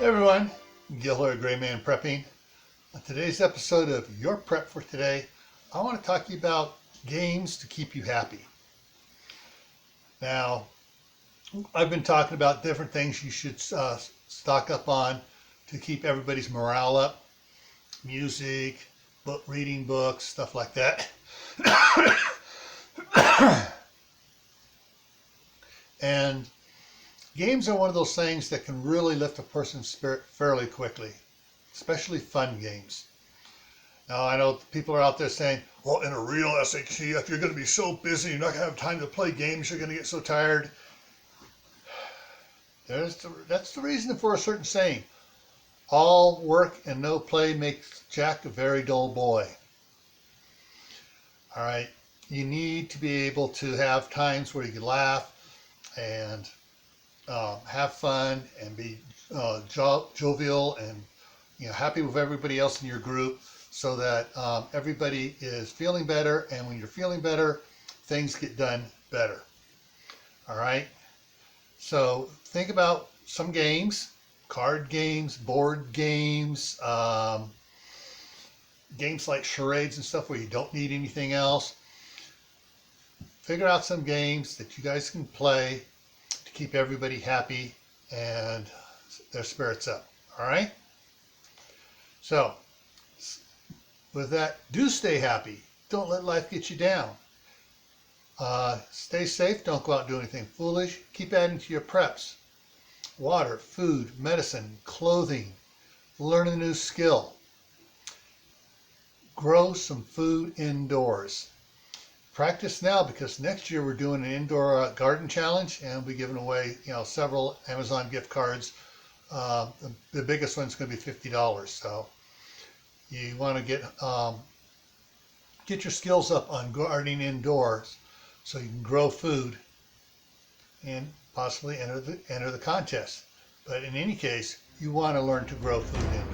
Hey everyone, Gil here, Grayman Prepping. On today's episode of Your Prep for Today, I want to talk to you about games to keep you happy. Now, I've been talking about different things you should stock up on to keep everybody's morale up. Music, reading books, stuff like that. And games are one of those things that can really lift a person's spirit fairly quickly, especially fun games. Now, I know people are out there saying, well, in a real SHC, you're going to be so busy, you're not going to have time to play games, you're going to get so tired. That's the reason for a certain saying. All work and no play makes Jack a very dull boy. All right, you need to be able to have times where you can laugh and have fun and be jovial and happy with everybody else in your group, so that everybody is feeling better, and when you're feeling better, things get done better. All right, so think about some games, card games, board games, games like charades and stuff where you don't need anything else. Figure out some games that you guys can play to keep everybody happy and their spirits up. All right? So, with that, do stay happy. Don't let life get you down. Stay safe. Don't go out and do anything foolish. Keep adding to your preps. Water, food, medicine, clothing. Learn a new skill. Grow some food indoors. Practice now, because next year we're doing an indoor garden challenge, and we'll be giving away several Amazon gift cards. The biggest one's going to be $50. So you want to get your skills up on gardening indoors, so you can grow food and possibly enter the contest. But in any case, you want to learn to grow food indoors.